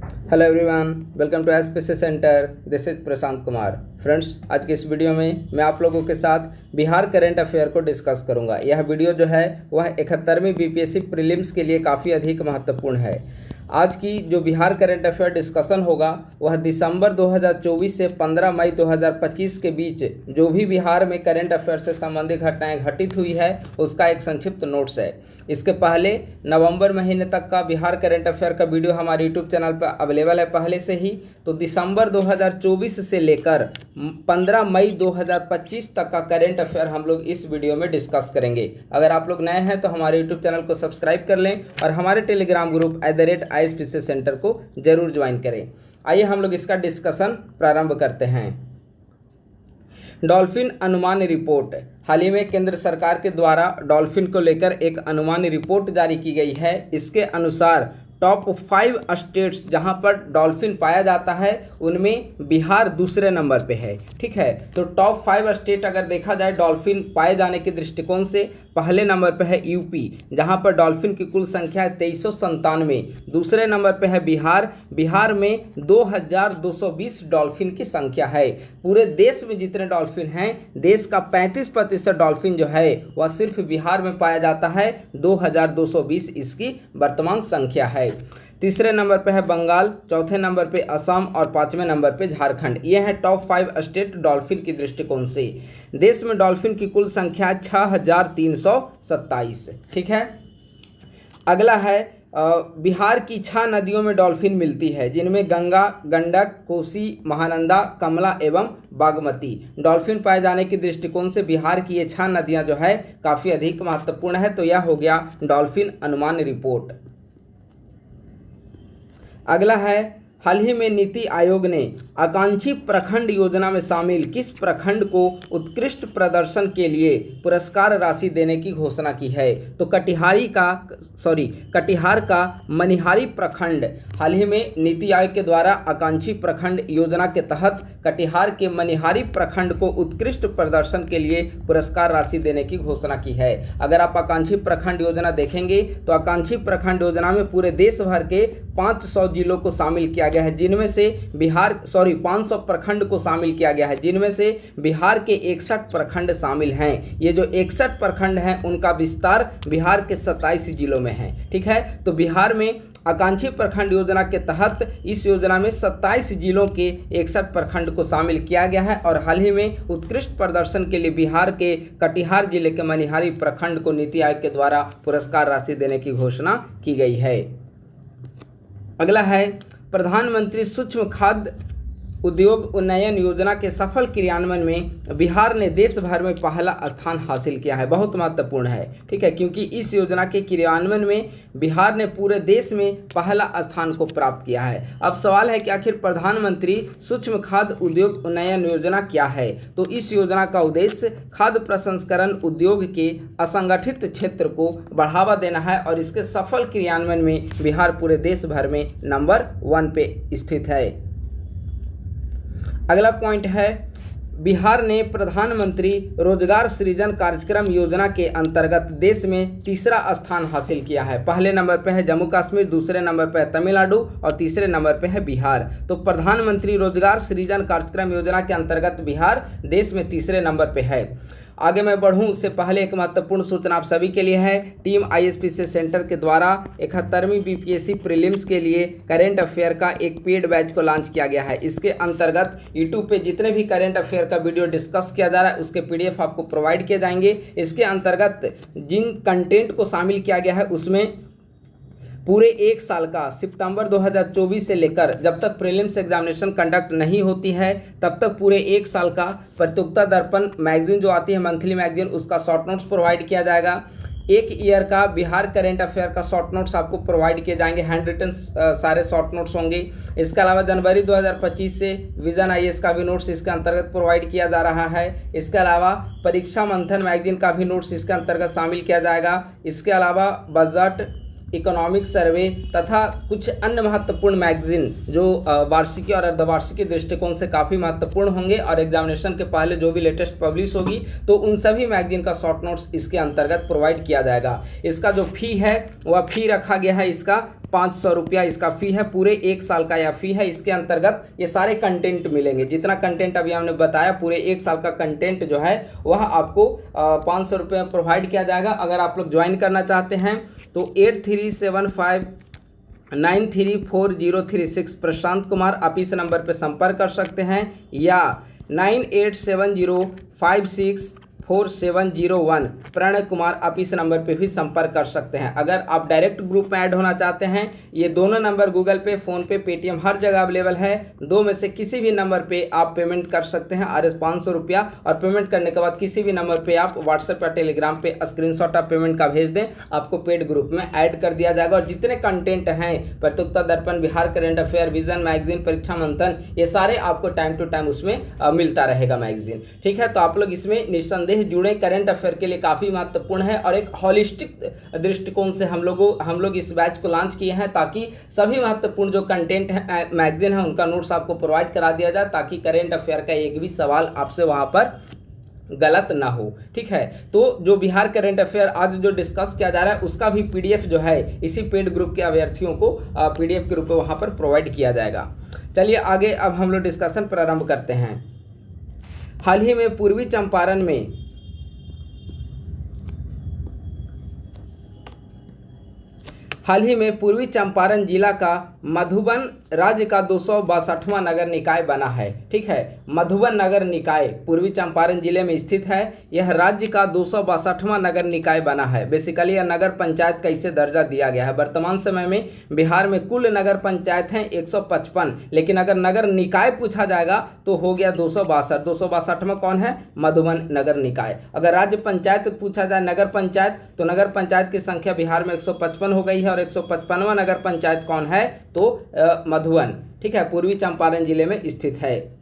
Hello everyone, welcome to SPC centre. This is Prashant Kumar. Friends, आज की इस वीडियो में मैं आप लोगों के साथ बिहार करंट अफेयर को डिस्कस करूंगा। यह वीडियो जो है वह 71वीं बीपीएससी प्रीलिम्स के लिए काफ़ी अधिक महत्वपूर्ण है। आज की जो बिहार करंट अफेयर डिस्कशन होगा वह दिसंबर 2024 से 15 मई 2025 के बीच जो भी बिहार में करंट अफेयर से संबंधित घटनाएं घटित हुई है उसका एक संक्षिप्त नोट्स है। इसके पहले नवंबर महीने तक का बिहार करंट अफेयर का वीडियो हमारे यूट्यूब चैनल पर अवेलेबल है पहले से ही। तो दिसंबर 2024 से लेकर 15 मई 2025 तक का करंट अफेयर हम लोग इस वीडियो में डिस्कस करेंगे। अगर आप लोग नए हैं तो हमारे यूट्यूब चैनल को सब्सक्राइब कर लें और हमारे टेलीग्राम ग्रुप @ISPC सेंटर को जरूर ज्वाइन करें। आइए हम लोग इसका डिस्कशन प्रारंभ करते हैं। डॉल्फिन अनुमान रिपोर्ट। हाल ही में केंद्र सरकार के द्वारा डॉल्फिन को लेकर एक अनुमान रिपोर्ट जारी की गई है। इसके अनुसार टॉप 5 स्टेट्स जहां पर डॉल्फिन पाया जाता है उनमें बिहार दूसरे नंबर पे है। ठीक है, तो टॉप 5 स्टेट अगर देखा जाए डॉल्फिन पाए जाने के दृष्टिकोण से, पहले नंबर पे है यूपी जहां पर डॉल्फिन की कुल संख्या है 2397। दूसरे नंबर पे है बिहार में 2220 डॉल्फिन की संख्या है। पूरे देश में जितने डॉल्फिन हैं, देश का 35% डॉल्फिन जो है वह सिर्फ बिहार में पाया जाता है। 2220 इसकी वर्तमान संख्या है। तीसरे नंबर पे है बंगाल, चौथे नंबर पे असम और पांचवें नंबर पे झारखंड। ये है टॉप 5 स्टेट डॉल्फिन की दृष्टिकोण से। देश में डॉल्फिन की कुल संख्या 6327। ठीक है, अगला है बिहार की 6 नदियों में डॉल्फिन मिलती है जिनमें गंगा, गंडक, कोसी, महानंदा, कमला एवं बागमती। डॉल्फिन पाए जाने की दृष्टिकोण से बिहार की ये 6 नदियां जो है काफ़ी अधिक महत्वपूर्ण है। तो यह हो गया डॉल्फिन अनुमान रिपोर्ट। अगला है, हाल ही में नीति आयोग ने आकांक्षी प्रखंड योजना में शामिल किस प्रखंड को उत्कृष्ट प्रदर्शन के लिए पुरस्कार राशि देने की घोषणा की है। तो कटिहार का मनिहारी प्रखंड हाल ही में नीति आयोग के द्वारा आकांक्षी प्रखंड योजना के तहत कटिहार के मनिहारी प्रखंड को उत्कृष्ट प्रदर्शन के लिए पुरस्कार राशि देने की घोषणा की है। अगर आप आकांक्षी प्रखंड योजना देखेंगे तो आकांक्षी प्रखंड योजना में पूरे देश भर के 500 जिलों को शामिल किया गया है, जिनमें से 500 प्रखंड को शामिल किया गया है, जिनमें से बिहार के 61 प्रखंड शामिल हैं। ये जो 61 प्रखंड हैं उनका विस्तार बिहार के 27 जिलों में है। ठीक है, तो बिहार में आकांक्षी प्रखंड योजना के तहत इस योजना में 27 जिलों के 61 प्रखंड को शामिल किया गया है। और हाल ही में उत्कृष्ट प्रदर्शन के लिए बिहार के कटिहार जिले के मनिहारी प्रखंड को नीति आयोग के द्वारा पुरस्कार राशि देने की घोषणा की गई है। अगला है, प्रधानमंत्री सूक्ष्म खाद्य उद्योग उन्नयन योजना के सफल क्रियान्वयन में बिहार ने देश भर में पहला स्थान हासिल किया है। बहुत महत्वपूर्ण है। ठीक है, क्योंकि इस योजना के क्रियान्वयन में बिहार ने पूरे देश में पहला स्थान को प्राप्त किया है। अब सवाल है कि आखिर प्रधानमंत्री सूक्ष्म खाद्य उद्योग उन्नयन योजना क्या है। तो इस योजना का उद्देश्य खाद्य प्रसंस्करण उद्योग के असंगठित क्षेत्र को बढ़ावा देना है और इसके सफल क्रियान्वयन में बिहार पूरे देश भर में नंबर 1 पे स्थित है। अगला पॉइंट है, बिहार ने प्रधानमंत्री रोजगार सृजन कार्यक्रम योजना के अंतर्गत देश में तीसरा स्थान हासिल किया है। पहले नंबर पे है जम्मू कश्मीर, दूसरे नंबर पे है तमिलनाडु और तीसरे नंबर पे है बिहार। तो प्रधानमंत्री रोजगार सृजन कार्यक्रम योजना के अंतर्गत बिहार देश में तीसरे नंबर पे है। आगे मैं बढ़ूं उससे पहले एक महत्वपूर्ण सूचना आप सभी के लिए है। टीम ISPC सेंटर के द्वारा 71वीं बीपीएससी प्रीलिम्स के लिए करंट अफेयर का एक पेड बैच को लॉन्च किया गया है। इसके अंतर्गत यूट्यूब पे जितने भी करंट अफेयर का वीडियो डिस्कस किया जा रहा है उसके PDF आपको प्रोवाइड किए जाएंगे। इसके अंतर्गत जिन कंटेंट को शामिल किया गया है उसमें पूरे 1 साल का सितंबर 2024 से लेकर जब तक प्रीलिम्स एग्जामिनेशन कंडक्ट नहीं होती है तब तक पूरे 1 साल का प्रतियोगिता दर्पण मैगजीन जो आती है मंथली मैगजीन, उसका शॉर्ट नोट्स प्रोवाइड किया जाएगा। 1 ईयर का बिहार करंट अफेयर का शॉर्ट नोट्स आपको प्रोवाइड किए जाएंगे। हैंड रिटन सारे शॉर्ट नोट्स होंगे। इसके अलावा जनवरी 2025 से विजन IAS का भी नोट्स इसके अंतर्गत प्रोवाइड किया जा रहा है। इसके अलावा परीक्षा मंथन मैगजीन का भी नोट्स इसके अंतर्गत शामिल किया जाएगा। इसके अलावा बजट, इकोनॉमिक सर्वे तथा कुछ अन्य महत्वपूर्ण मैगजीन जो वार्षिकी और अर्धवार्षिकी दृष्टिकोण से काफ़ी महत्वपूर्ण होंगे और एग्जामिनेशन के पहले जो भी लेटेस्ट पब्लिश होगी तो उन सभी मैगजीन का शॉर्ट नोट्स इसके अंतर्गत प्रोवाइड किया जाएगा। इसका जो फ़ी है वह फ़ी रखा गया है इसका 500 रुपया इसका फ़ी है, पूरे 1 साल का यह फ़ी है। इसके अंतर्गत ये सारे कंटेंट मिलेंगे, जितना कंटेंट अभी हमने बताया पूरे 1 साल का कंटेंट जो है वह आपको 500 रुपये में प्रोवाइड किया जाएगा। अगर आप लोग ज्वाइन करना चाहते हैं तो 8375934036 प्रशांत कुमार आप इस नंबर पर संपर्क कर सकते हैं, या 9870564701 प्रणय कुमार आप इस नंबर पे भी संपर्क कर सकते हैं। अगर आप डायरेक्ट ग्रुप में ऐड होना चाहते हैं, ये दोनों नंबर गूगल पे, फ़ोनपे, पेटीएम हर जगह अवेलेबल है। दो में से किसी भी नंबर पे आप पेमेंट कर सकते हैं RS 500 रुपया, और पेमेंट करने के बाद किसी भी नंबर पे आप व्हाट्सएप या टेलीग्राम पे स्क्रीनशॉट आप पेमेंट का भेज दें, आपको पेड ग्रुप में ऐड कर दिया जाएगा। और जितने कंटेंट हैं, प्रतियोगिता दर्पण, Bihar current affair, vision magazine, परीक्षा मंथन, ये सारे आपको टाइम टू टाइम उसमें मिलता रहेगा मैगजीन। ठीक है, तो आप लोग इसमें निस्संदेह जुड़े, करंट अफेयर के लिए काफ़ी महत्वपूर्ण है, और एक हॉलिस्टिक दृष्टिकोण से हम लोग इस बैच को लॉन्च किए हैं, ताकि सभी महत्वपूर्ण जो कंटेंट है मैगजीन है उनका नोट्स आपको प्रोवाइड करा दिया जाए, ताकि करंट अफेयर का एक भी सवाल आपसे वहाँ पर गलत ना हो। ठीक है, तो जो बिहार करंट अफेयर आज जो डिस्कस किया जा रहा है उसका भी PDF जो है इसी पेड ग्रुप के अभ्यर्थियों को PDF के रूप में वहाँ पर प्रोवाइड किया जाएगा। चलिए आगे अब हम लोग डिस्कशन प्रारंभ करते हैं। हाल ही में पूर्वी चंपारण जिला का मधुबन राज्य का 262वां नगर निकाय बना है। ठीक है, मधुबन नगर निकाय पूर्वी चंपारण जिले में स्थित है। यह राज्य का 262वां नगर निकाय बना है। बेसिकली यह नगर पंचायत का इसे दर्जा दिया गया है। वर्तमान समय में बिहार में कुल नगर पंचायत हैं 155, लेकिन अगर नगर निकाय पूछा जाएगा तो हो गया 262। 262वां कौन है? मधुबन नगर निकाय। अगर राज्य पंचायत पूछा जाए नगर पंचायत, तो नगर पंचायत की संख्या बिहार में 155 हो गई है, और 155वां नगर पंचायत कौन है? तो मधुबन। ठीक है, पूर्वी चंपारण जिले में स्थित है।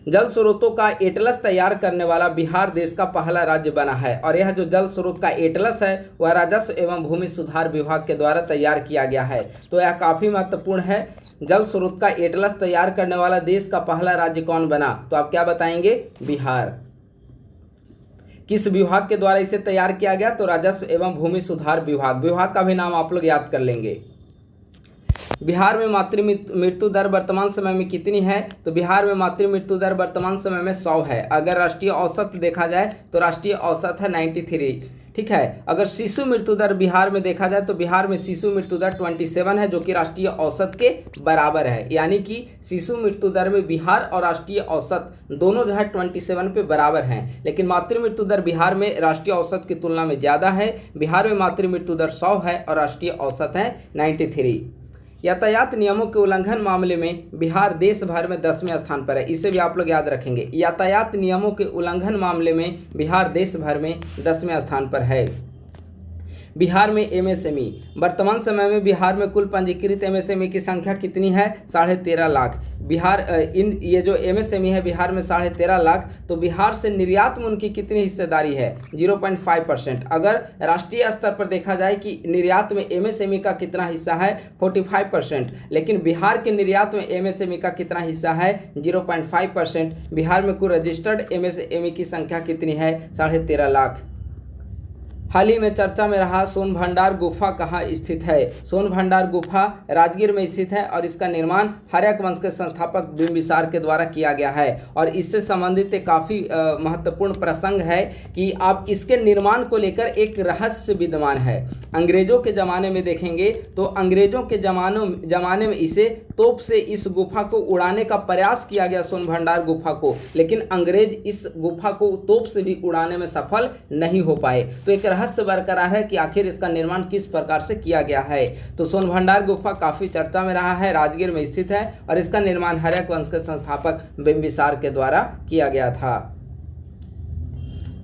जल स्रोतों का एटलस तैयार करने वाला बिहार देश का पहला राज्य बना है, और यह जो जल स्रोत का एटलस है वह राजस्व एवं भूमि सुधार विभाग के द्वारा तैयार किया गया है। तो यह काफ़ी महत्वपूर्ण है। जल स्रोत का एटलस तैयार करने वाला देश का पहला राज्य कौन बना? तो आप क्या बताएंगे? बिहार। किस विभाग के द्वारा इसे तैयार किया गया? तो राजस्व एवं भूमि सुधार विभाग। विभाग का भी नाम आप लोग याद कर लेंगे। बिहार में मातृ मृत्यु दर वर्तमान समय में कितनी है? तो बिहार में मातृ मृत्यु दर वर्तमान समय में 100 है। अगर राष्ट्रीय औसत देखा जाए तो राष्ट्रीय औसत है 93। ठीक है, अगर शिशु मृत्यु दर बिहार में देखा जाए तो बिहार में शिशु मृत्यु दर 27 है, जो कि राष्ट्रीय औसत के बराबर है। यानी कि शिशु मृत्यु दर में बिहार और राष्ट्रीय औसत दोनों जो है 27 पे बराबर हैं। लेकिन मातृ मृत्यु दर बिहार में राष्ट्रीय औसत की तुलना में ज़्यादा है। बिहार में मातृ मृत्यु दर 100 है और राष्ट्रीय औसत है 93। यातायात नियमों के उल्लंघन मामले में बिहार देश भर में 10वें स्थान पर है। इसे भी आप लोग याद रखेंगे। यातायात नियमों के उल्लंघन मामले में बिहार देश भर में 10वें स्थान पर है। बिहार में MSME वर्तमान समय में बिहार में कुल पंजीकृत MSME की संख्या कितनी है? 13.5 लाख। बिहार ये जो MSME है बिहार में 13.5 लाख। तो बिहार से निर्यात में उनकी कितनी हिस्सेदारी है? 0.5%। अगर राष्ट्रीय स्तर पर देखा जाए कि निर्यात में MSME का कितना हिस्सा है? 45%। लेकिन बिहार के निर्यात में MSME का कितना हिस्सा है? 0.5%। बिहार में कुल रजिस्टर्ड MSME की संख्या कितनी है? 13.5 लाख। हाल ही में चर्चा में रहा सोन भंडार गुफा कहाँ स्थित है? सोन भंडार गुफा राजगीर में स्थित है, और इसका निर्माण हर्यक वंश के संस्थापक बिंबिसार के द्वारा किया गया है। और इससे संबंधित एक काफ़ी महत्वपूर्ण प्रसंग है कि आप इसके निर्माण को लेकर एक रहस्य विद्यमान है। अंग्रेजों के ज़माने में देखेंगे तो अंग्रेजों के ज़माने में इसे तोप से इस गुफा को उड़ाने का प्रयास किया गया, सोन भंडार गुफा को, लेकिन अंग्रेज इस गुफा को तोप से भी उड़ाने में सफल नहीं हो पाए। तो एक रहस्य बरकरार है कि आखिर इसका निर्माण किस प्रकार से किया गया है। तो सोन भंडार गुफा काफ़ी चर्चा में रहा है, राजगीर में स्थित है, और इसका निर्माण हर्यक वंश के संस्थापक बिंबिसार के द्वारा किया गया था।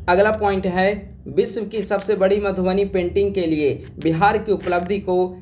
अगला पॉइंट है, विश्व की सबसे बड़ी मधुबनी पेंटिंग के लिए बिहार की उपलब्धि को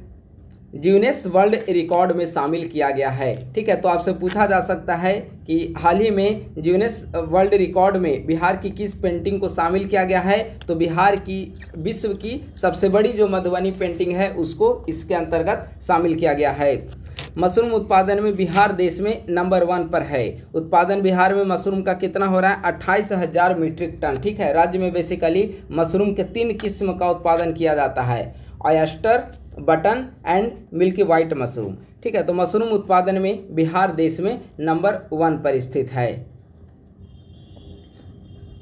गिनेस वर्ल्ड रिकॉर्ड में शामिल किया गया है। ठीक है, तो आपसे पूछा जा सकता है कि हाल ही में गिनेस वर्ल्ड रिकॉर्ड में बिहार की किस पेंटिंग को शामिल किया गया है? तो बिहार की विश्व की सबसे बड़ी जो मधुबनी पेंटिंग है उसको इसके अंतर्गत शामिल किया गया है। मशरूम उत्पादन में बिहार देश में नंबर 1 पर है। उत्पादन बिहार में मशरूम का कितना हो रहा है? 28,000 मीट्रिक टन। ठीक है, राज्य में बेसिकली मशरूम के 3 किस्म का उत्पादन किया जाता है, oyster, button and milky white mushroom. ठीक है, तो मशरूम उत्पादन में बिहार देश में नंबर 1 पर स्थित है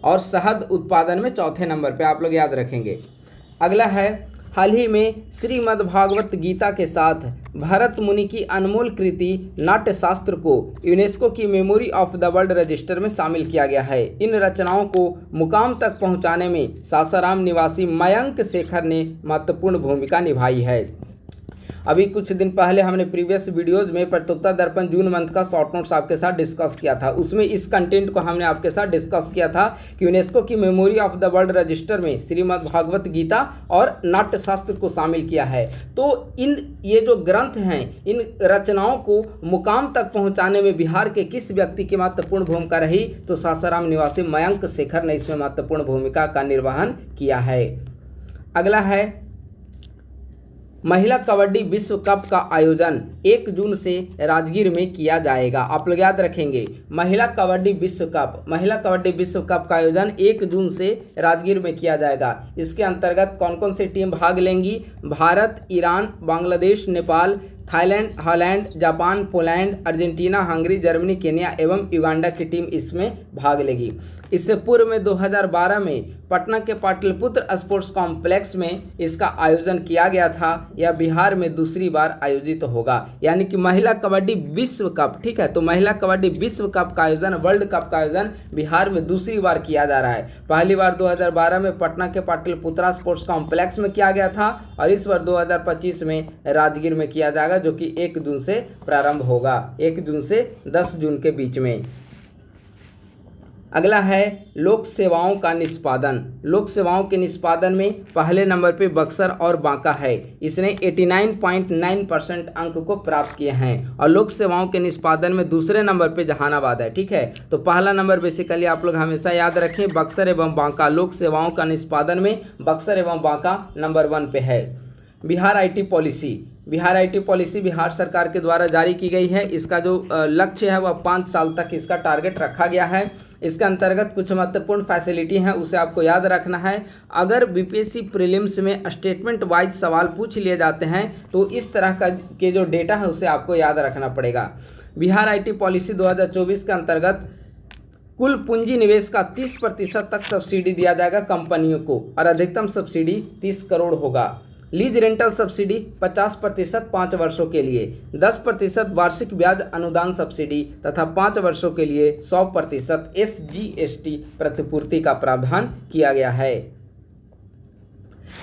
और शहद उत्पादन में चौथे नंबर पे, आप लोग याद रखेंगे। अगला है, हाल ही में श्रीमद् भागवत गीता के साथ भरत मुनि की अनमोल कृति नाट्यशास्त्र को यूनेस्को की memory of the world register में शामिल किया गया है। इन रचनाओं को मुकाम तक पहुंचाने में सासाराम निवासी मयंक शेखर ने महत्वपूर्ण भूमिका निभाई है। अभी कुछ दिन पहले हमने प्रीवियस वीडियोज़ में प्रत्युत्तर दर्पण जून मंथ का शॉर्ट नोट्स आपके साथ डिस्कस किया था। उसमें इस कंटेंट को हमने आपके साथ डिस्कस किया था कि यूनेस्को की memory of the world register में श्रीमद् भागवत गीता और नाट्यशास्त्र को शामिल किया है। तो ये जो ग्रंथ हैं, इन रचनाओं को मुकाम तक पहुँचाने में बिहार के किस व्यक्ति की महत्वपूर्ण भूमिका रही? तो सासाराम निवासी मयंक शेखर ने इसमें महत्वपूर्ण भूमिका का निर्वहन किया है। अगला है, महिला कबड्डी विश्व कप का आयोजन 1 जून से राजगीर में किया जाएगा। आप लोग याद रखेंगे, महिला कबड्डी विश्व कप का आयोजन 1 जून से राजगीर में किया जाएगा। इसके अंतर्गत कौन कौन सी टीम भाग लेंगी? Bharat, Iran, Bangladesh, Nepal, Thailand, Holland, Japan, Poland, Argentina, Hungary, Germany, Kenya एवं युगांडा की टीम इसमें भाग लेगी। इससे पूर्व में 2012 में पटना के पाटलिपुत्र स्पोर्ट्स कॉम्प्लेक्स में इसका आयोजन किया गया था। यह बिहार में दूसरी बार आयोजित होगा, यानी कि महिला कबड्डी विश्व कप। ठीक है, तो महिला कबड्डी विश्व कप का आयोजन, वर्ल्ड कप का आयोजन बिहार में दूसरी बार किया जा रहा है। पहली बार 2012 में पटना के पाटलिपुत्रा स्पोर्ट्स कॉम्प्लेक्स में किया गया था और इस बार 2025 में राजगीर में किया जाएगा, जो कि 1 जून से प्रारंभ होगा, 1 जून से 10 जून के बीच में। अगला है, लोक सेवाओं का निष्पादन। लोक सेवाओं के निष्पादन में पहले नंबर पे बक्सर और बांका है। इसने 89.9% अंक को प्राप्त किए हैं। और लोक सेवाओं के निष्पादन में दूसरे नंबर पे जहानाबाद है। ठीक है, तो पहला नंबर बेसिकली आप लोग हमेशा याद रखें, बक्सर एवं बांका। लोक सेवाओं का निष्पादन में बक्सर एवं बांका नंबर 1 पे है। बिहार आईटी पॉलिसी बिहार सरकार के द्वारा जारी की गई है। इसका जो लक्ष्य है वह 5 साल तक इसका टारगेट रखा गया है। इसके अंतर्गत कुछ महत्वपूर्ण फैसिलिटी हैं, उसे आपको याद रखना है। अगर बीपीएससी प्रीलिम्स में स्टेटमेंट वाइज सवाल पूछ लिए जाते हैं तो इस तरह का के जो डेटा है उसे आपको याद रखना पड़ेगा। बिहार आईटी पॉलिसी 2024 के अंतर्गत कुल पूंजी निवेश का 30% तक सब्सिडी दिया जाएगा कंपनियों को और अधिकतम सब्सिडी 30 करोड़ होगा। लीज रेंटल सब्सिडी 50% 5 वर्षों के लिए, 10% वार्षिक ब्याज अनुदान सब्सिडी तथा 5 वर्षों के लिए 100% SGST प्रतिपूर्ति का प्रावधान किया गया है।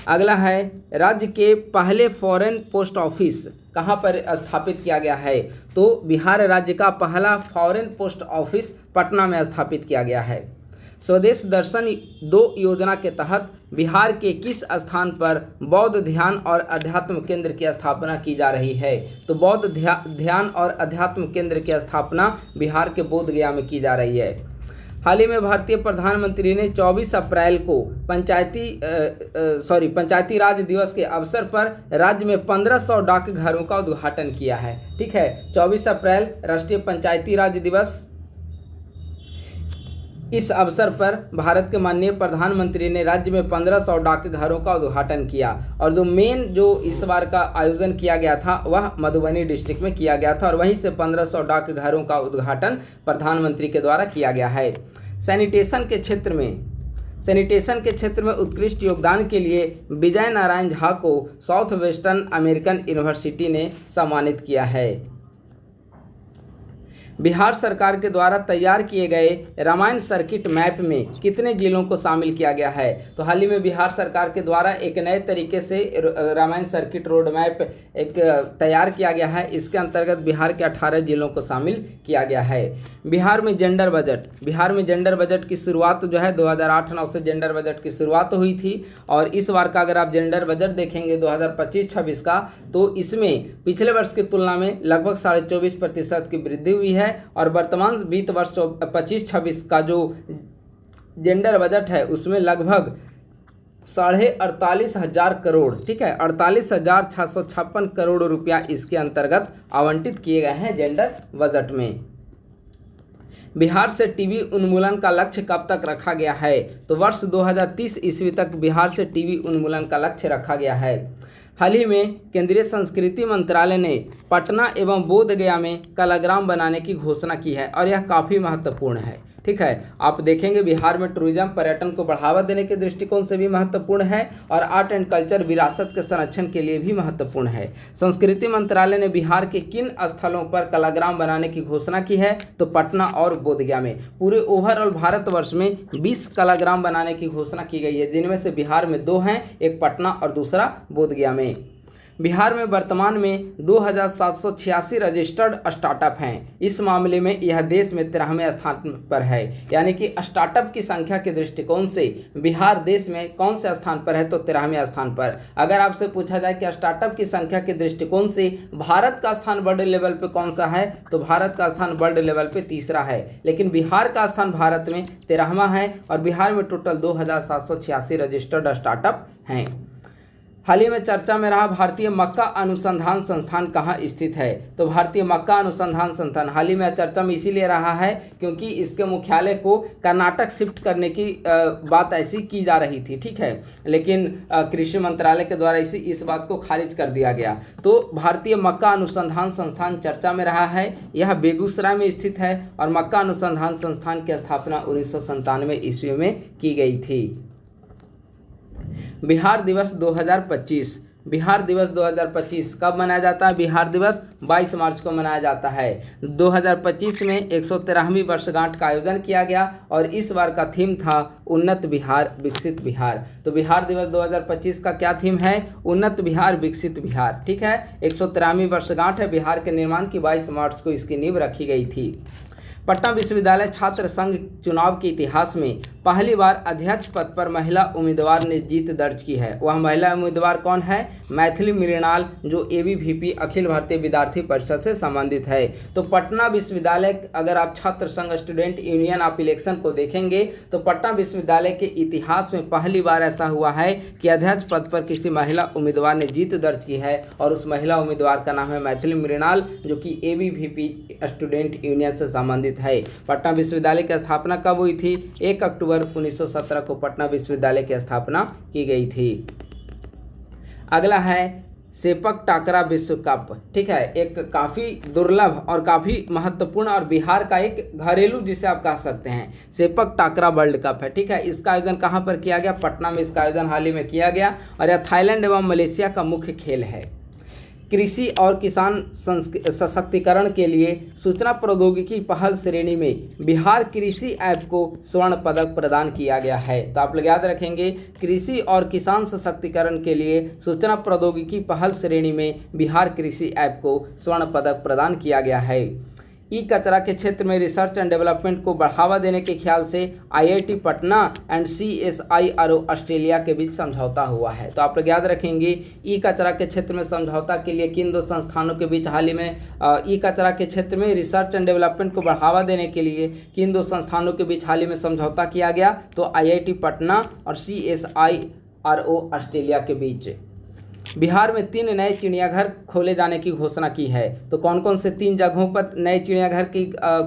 अगला है, राज्य के पहले फॉरेन पोस्ट ऑफिस कहाँ पर स्थापित किया गया है? तो बिहार राज्य का पहला फॉरेन पोस्ट ऑफिस पटना में स्थापित किया गया है। स्वदेश दर्शन 2 योजना के तहत बिहार के किस स्थान पर बौद्ध ध्यान और अध्यात्म केंद्र की स्थापना की जा रही है? तो बौद्ध ध्यान और अध्यात्म केंद्र की स्थापना बिहार के बोध गया में की जा रही है। हाल ही में भारतीय प्रधानमंत्री ने 24 अप्रैल को पंचायती राज दिवस के अवसर पर राज्य में 1500 डाकघरों का उद्घाटन किया है। ठीक है, 24 अप्रैल राष्ट्रीय पंचायती राज दिवस। इस अवसर पर भारत के माननीय प्रधानमंत्री ने राज्य में 1500 डाकघरों का उद्घाटन किया और जो इस बार का आयोजन किया गया था वह मधुबनी डिस्ट्रिक्ट में किया गया था और वहीं से 1500 डाकघरों का उद्घाटन प्रधानमंत्री के द्वारा किया गया है। सैनिटेशन के क्षेत्र में उत्कृष्ट योगदान के लिए विजय नारायण झा को साउथ वेस्टर्न अमेरिकन यूनिवर्सिटी ने सम्मानित किया है। बिहार सरकार के द्वारा तैयार किए गए रामायण सर्किट मैप में कितने जिलों को शामिल किया गया है? तो हाल ही में बिहार सरकार के द्वारा एक नए तरीके से रामायण सर्किट रोड मैप एक तैयार किया गया है। इसके अंतर्गत बिहार के 18 जिलों को शामिल किया गया है। बिहार में जेंडर बजट की शुरुआत जो है 2008-9 से जेंडर बजट की शुरुआत हुई थी और इस बार का अगर आप जेंडर बजट देखेंगे 2025-26 का, तो इसमें पिछले वर्ष की तुलना में लगभग 24.5% की वृद्धि हुई है और वर्तमान वित्त वर्ष 25-26 का जो जेंडर बजट है उसमें लगभग 48,500 करोड़, ठीक है, 48,656 करोड़ रुपया इसके अंतर्गत आवंटित किए गए हैं जेंडर बजट में। बिहार से टीबी उन्मूलन का लक्ष्य कब तक रखा गया है? तो वर्ष 2030 ईस्वी तक बिहार से टीबी उन्मूलन का लक्ष्य रखा गया है। हाल ही में केंद्रीय संस्कृति मंत्रालय ने पटना एवं बोधगया में कलाग्राम बनाने की घोषणा की है और यह काफ़ी महत्वपूर्ण है। ठीक है, आप देखेंगे बिहार में टूरिज्म पर्यटन को बढ़ावा देने के दृष्टिकोण से भी महत्वपूर्ण है और आर्ट एंड कल्चर विरासत के संरक्षण के लिए भी महत्वपूर्ण है। संस्कृति मंत्रालय ने बिहार के किन स्थलों पर कलाग्राम बनाने की घोषणा की है? तो पटना और बोधगया में। पूरे ओवरऑल भारतवर्ष में 20 कलाग्राम बनाने की घोषणा की गई है, जिनमें से बिहार में 2 हैं, एक पटना और दूसरा बोधगया में। बिहार में वर्तमान में 2786 रजिस्टर्ड स्टार्टअप हैं। इस मामले में यह देश में 13वें स्थान पर है, यानी कि स्टार्टअप की संख्या के दृष्टिकोण से बिहार देश में कौन से स्थान पर है? तो 13वें स्थान पर। अगर आपसे पूछा जाए कि स्टार्टअप की संख्या के दृष्टिकोण से भारत का स्थान वर्ल्ड लेवल पे कौन सा है, तो भारत का स्थान वर्ल्ड लेवल पे तीसरा है, लेकिन बिहार का स्थान भारत में 13वां है और बिहार में टोटल 2786 रजिस्टर्ड स्टार्टअप हैं। हाल ही में चर्चा में रहा भारतीय मक्का अनुसंधान संस्थान कहाँ स्थित है? तो भारतीय मक्का अनुसंधान संस्थान हाल ही में चर्चा में इसीलिए रहा है क्योंकि इसके मुख्यालय को कर्नाटक शिफ्ट करने की बात ऐसी की जा रही थी। ठीक है, लेकिन कृषि मंत्रालय के द्वारा इस बात को खारिज कर दिया गया। तो भारतीय मक्का अनुसंधान संस्थान चर्चा में रहा है। यह बेगूसराय में स्थित है और मक्का अनुसंधान संस्थान की स्थापना 1997 ईस्वी में की गई थी। बिहार दिवस 2025। बिहार दिवस 2025 कब मनाया जाता है? बिहार दिवस 22 मार्च को मनाया जाता है। 2025 में 113वीं वर्षगांठ का आयोजन किया गया और इस बार का थीम था उन्नत बिहार विकसित बिहार। तो बिहार दिवस 2025 का क्या थीम है? उन्नत बिहार विकसित बिहार। ठीक है, 113वीं वर्षगांठ है। बिहार के निर्माण की 22 मार्च को इसकी नींव रखी गई थी। पटना विश्वविद्यालय छात्र संघ चुनाव के इतिहास में पहली बार अध्यक्ष पद पर महिला उम्मीदवार ने जीत दर्ज की है। वह महिला उम्मीदवार कौन है? मैथिली मृणाल, जो ABVP अखिल भारतीय विद्यार्थी परिषद से संबंधित है। तो पटना विश्वविद्यालय, अगर आप छात्र संघ स्टूडेंट यूनियन आप इलेक्शन को देखेंगे तो पटना विश्वविद्यालय के इतिहास में पहली बार ऐसा हुआ है कि अध्यक्ष पद पर किसी महिला उम्मीदवार ने जीत दर्ज की है और उस महिला उम्मीदवार का नाम है मैथिली मृणाल, जो कि ABVP स्टूडेंट यूनियन से संबंधित है। पटना विश्वविद्यालय की स्थापना कब हुई थी? 1 अक्टूबर 1917 को पटना विश्वविद्यालय की स्थापना की गई थी। अगला है सेपक टाकरा विश्व कप। ठीक है, एक काफ़ी दुर्लभ और काफ़ी महत्वपूर्ण और बिहार का एक घरेलू जिसे आप कह सकते हैं सेपक टाकरा वर्ल्ड कप है। ठीक है, इसका आयोजन कहाँ पर किया गया? पटना में इसका आयोजन हाल ही में किया गया और यह थाईलैंड एवं मलेशिया का मुख्य खेल है। कृषि और किसान सशक्तिकरण के लिए सूचना प्रौद्योगिकी पहल श्रेणी में बिहार कृषि ऐप को स्वर्ण पदक प्रदान किया गया है। तो आप लोग याद रखेंगे, कृषि और किसान सशक्तिकरण के लिए सूचना प्रौद्योगिकी पहल श्रेणी में बिहार कृषि ऐप को स्वर्ण पदक प्रदान किया गया है। ई कचरा के क्षेत्र में रिसर्च एंड डेवलपमेंट को बढ़ावा देने के ख्याल से IIT Patna and CSIRO Australia के बीच समझौता हुआ है। तो आप लोग याद रखेंगे, ई कचरा के क्षेत्र में समझौता के लिए किन 2 संस्थानों के बीच हाल ही में ई कचरा के क्षेत्र में रिसर्च एंड डेवलपमेंट को बढ़ावा देने के लिए किन 2 संस्थानों के बीच हाल ही में समझौता किया गया? तो IIT पटना और CSIRO ऑस्ट्रेलिया के बीच। बिहार में 3 नए चिड़ियाघर खोले जाने की घोषणा की है। तो कौन कौन से 3 जगहों पर नए चिड़ियाघर की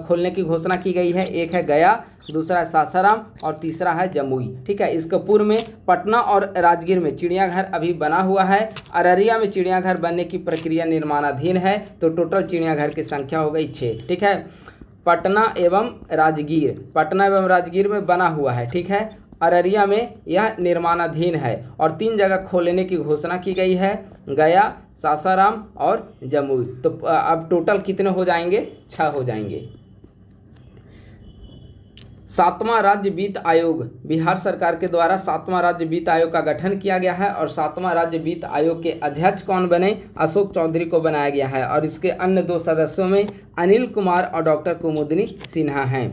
खोलने की घोषणा की गई है? एक है गया, दूसरा है सासाराम और तीसरा है जमुई। ठीक है, इसके पूर्व में पटना और राजगीर में चिड़ियाघर अभी बना हुआ है। अररिया में चिड़ियाघर बनने की प्रक्रिया निर्माणाधीन है। तो टोटल चिड़ियाघर की संख्या हो गई 6। ठीक है, पटना एवं राजगीर में बना हुआ है। ठीक है, अररिया में यह निर्माणाधीन है और 3 जगह खोलने की घोषणा की गई है, गया, सासाराम और जमुई। तो अब टोटल कितने हो जाएंगे? 6 हो जाएंगे। 7वां राज्य वित्त आयोग, बिहार सरकार के द्वारा 7वां राज्य वित्त आयोग का गठन किया गया है और 7वां राज्य वित्त आयोग के अध्यक्ष कौन बने? अशोक चौधरी को बनाया गया है और इसके अन्य 2 सदस्यों में अनिल कुमार और डॉक्टर कुमुदनी सिन्हा हैं।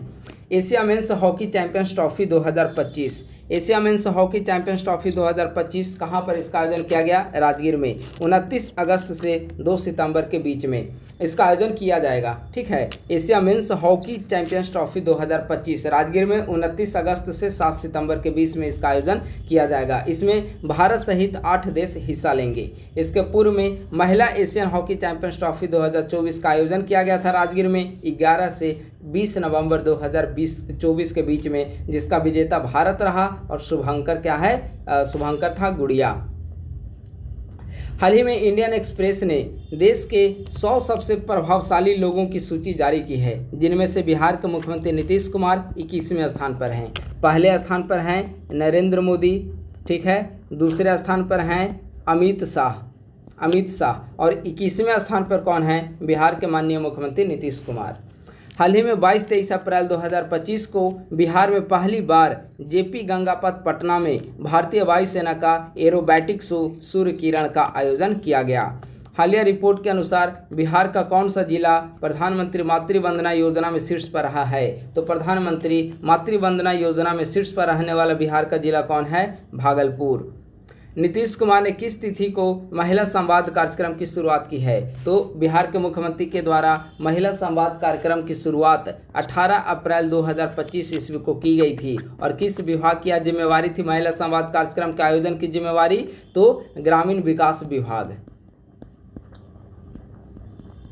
Asia men's hockey champions trophy 2025। Asia men's hockey champions trophy 2025 कहाँ पर इसका आयोजन किया गया? राजगीर में 29 अगस्त से 2 सितंबर के बीच में इसका आयोजन किया जाएगा। ठीक है, Asia men's hockey champions trophy 2025 Rajgir में 29 अगस्त से 7 सितंबर के बीच में इसका आयोजन किया जाएगा। इसमें भारत सहित 8 देश हिस्सा लेंगे। इसके पूर्व में महिला एशियन हॉकी चैंपियंस ट्रॉफी 2024 का आयोजन किया गया था राजगीर में 11 से 20 नवंबर 2024 के बीच में, जिसका विजेता भारत रहा और शुभंकर क्या है? शुभंकर था गुड़िया। हाल ही में इंडियन एक्सप्रेस ने देश के 100 सबसे प्रभावशाली लोगों की सूची जारी की है, जिनमें से बिहार के मुख्यमंत्री नीतीश कुमार 21वें स्थान पर हैं। पहले स्थान पर हैं नरेंद्र मोदी, ठीक है। दूसरे स्थान पर हैं अमित शाह और 21वें स्थान पर कौन है? बिहार के माननीय मुख्यमंत्री नीतीश कुमार। हाल ही में 22-23 अप्रैल 2025 को बिहार में पहली बार जेपी गंगापथ पटना में भारतीय वायुसेना का एरोबैटिक शो सूर्य किरण का आयोजन किया गया। हालिया रिपोर्ट के अनुसार बिहार का कौन सा जिला प्रधानमंत्री मातृ वंदना योजना में शीर्ष पर रहा है? तो प्रधानमंत्री मातृ वंदना योजना में शीर्ष पर रहने वाला बिहार का जिला कौन है? भागलपुर। नीतीश कुमार ने किस तिथि को महिला संवाद कार्यक्रम की शुरुआत की है? तो बिहार के मुख्यमंत्री के द्वारा महिला संवाद कार्यक्रम की शुरुआत 18 अप्रैल 2025 ईस्वी को की गई थी। और किस विभाग की जिम्मेवारी थी महिला संवाद कार्यक्रम के आयोजन की जिम्मेवारी? तो ग्रामीण विकास विभाग।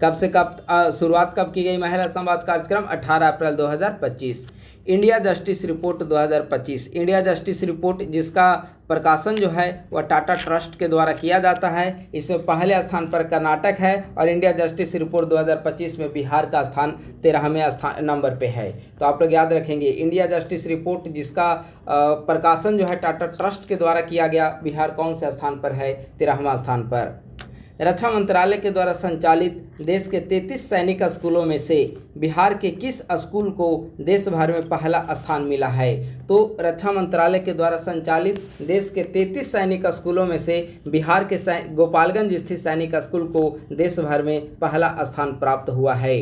कब से कब शुरुआत कब की गई महिला संवाद कार्यक्रम? 18 अप्रैल 2025। India justice report 2025। India justice report जिसका प्रकाशन जो है वह टाटा ट्रस्ट के द्वारा किया जाता है। इसमें पहले स्थान पर कर्नाटक है और इंडिया जस्टिस रिपोर्ट 2025 में बिहार का स्थान 13वें नंबर पे है। तो आप लोग याद रखेंगे, इंडिया जस्टिस रिपोर्ट जिसका प्रकाशन जो है टाटा ट्रस्ट के द्वारा किया गया, बिहार कौन से स्थान पर है? 13वां स्थान पर। रक्षा मंत्रालय के द्वारा संचालित देश के 33 सैनिक स्कूलों में से बिहार के किस स्कूल को देश भर में पहला स्थान मिला है? तो रक्षा मंत्रालय के द्वारा संचालित देश के 33 सैनिक स्कूलों में से बिहार के गोपालगंज स्थित सैनिक स्कूल को देश भर में पहला स्थान प्राप्त हुआ है।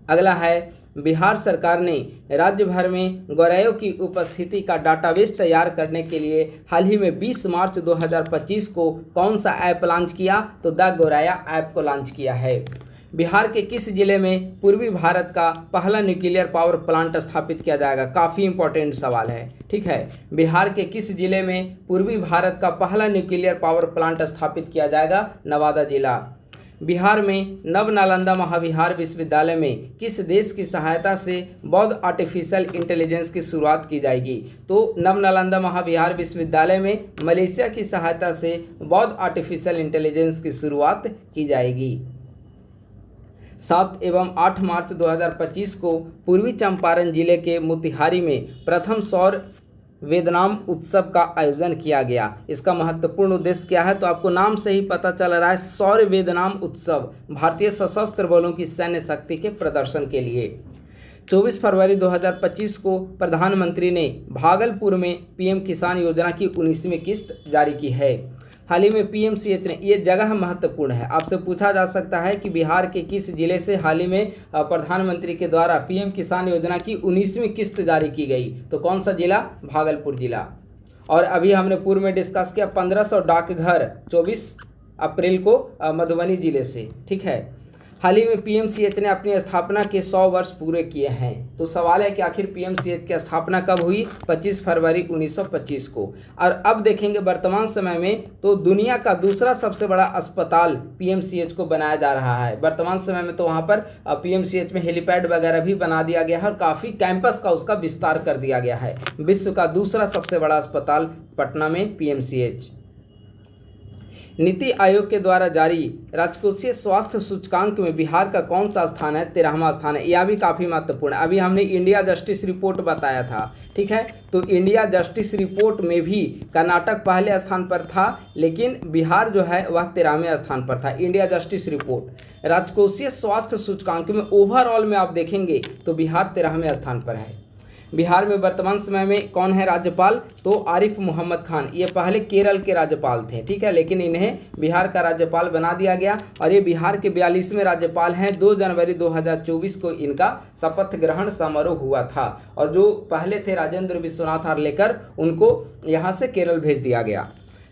अगला है, बिहार सरकार ने राज्य भर में गौरैयों की उपस्थिति का डाटाबेस तैयार करने के लिए हाल ही में 20 मार्च 2025 को कौन सा ऐप लॉन्च किया? तो द गौरैया ऐप को लॉन्च किया है। बिहार के किस जिले में पूर्वी भारत का पहला न्यूक्लियर पावर प्लांट स्थापित किया जाएगा? काफ़ी इंपॉर्टेंट सवाल है, ठीक है। बिहार के किस जिले में पूर्वी भारत का पहला न्यूक्लियर पावर प्लांट स्थापित किया जाएगा? नवादा जिला। बिहार में नव नालंदा महाविहार विश्वविद्यालय में किस देश की सहायता से बौद्ध आर्टिफिशियल इंटेलिजेंस की शुरुआत की जाएगी? तो नव नालंदा महाविहार विश्वविद्यालय में मलेशिया की सहायता से बौद्ध आर्टिफिशियल इंटेलिजेंस की शुरुआत की जाएगी। 7 एवं 8 मार्च 2025 को पूर्वी चंपारण जिले के मोतिहारी में प्रथम सौर वेदनाम उत्सव का आयोजन किया गया। इसका महत्वपूर्ण उद्देश्य क्या है? तो आपको नाम से ही पता चल रहा है, सौर वेदनाम उत्सव भारतीय सशस्त्र बलों की सैन्य शक्ति के प्रदर्शन के लिए। 24 फरवरी 2025 को प्रधानमंत्री ने भागलपुर में पीएम किसान योजना की 19वीं किस्त जारी की है। हाल ही में पीएमसीएच ने, ये जगह महत्वपूर्ण है, आपसे पूछा जा सकता है कि बिहार के किस जिले से हाल ही में प्रधानमंत्री के द्वारा पीएम किसान योजना की 19वीं किस्त जारी की गई? तो कौन सा जिला? भागलपुर जिला। और अभी हमने पूर्व में डिस्कस किया 1500 डाकघर 24 अप्रैल को मधुबनी जिले से, ठीक है। हाल ही में पीएमसीएच ने अपनी स्थापना के 100 वर्ष पूरे किए हैं। तो सवाल है कि आखिर पीएमसीएच की स्थापना कब हुई? 25 फरवरी 1925 को। और अब देखेंगे वर्तमान समय में तो दुनिया का दूसरा सबसे बड़ा अस्पताल पीएमसीएच को बनाया जा रहा है। वर्तमान समय में तो वहाँ पर पीएमसीएच में हेलीपैड वगैरह भी बना दिया गया है और काफ़ी कैंपस का उसका विस्तार कर दिया गया है। विश्व का दूसरा सबसे बड़ा अस्पताल पटना में पीएमसीएच। नीति आयोग के द्वारा जारी राजकोषीय स्वास्थ्य सूचकांक में बिहार का कौन सा स्थान है? 13वां स्थान है। यह भी काफ़ी महत्वपूर्ण है। अभी हमने इंडिया जस्टिस रिपोर्ट बताया था, ठीक है। तो इंडिया जस्टिस रिपोर्ट में भी कर्नाटक पहले स्थान पर था, लेकिन बिहार जो है वह 13वें स्थान पर था। इंडिया जस्टिस रिपोर्ट राजकोषीय स्वास्थ्य सूचकांक में ओवरऑल में आप देखेंगे तो बिहार 13वें स्थान पर है। बिहार में वर्तमान समय में कौन है राज्यपाल? तो आरिफ मोहम्मद खान। ये पहले केरल के राज्यपाल थे, ठीक है, लेकिन इन्हें बिहार का राज्यपाल बना दिया गया और ये बिहार के 42वें राज्यपाल हैं। 2 जनवरी 2024 को इनका शपथ ग्रहण समारोह हुआ था और जो पहले थे राजेंद्र विश्वनाथ आर्लेकर, उनको यहाँ से केरल भेज दिया गया।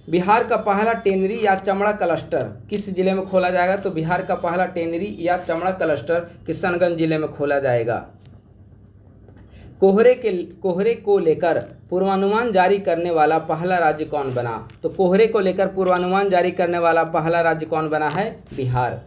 बिहार का पहला टेनरी या चमड़ा क्लस्टर किस जिले में खोला जाएगा? तो बिहार का पहला टेनरी या चमड़ा क्लस्टर किशनगंज जिले में खोला जाएगा। कोहरे को लेकर पूर्वानुमान जारी करने वाला पहला राज्य कौन बना? तो कोहरे को लेकर पूर्वानुमान जारी करने वाला पहला राज्य कौन बना है? बिहार।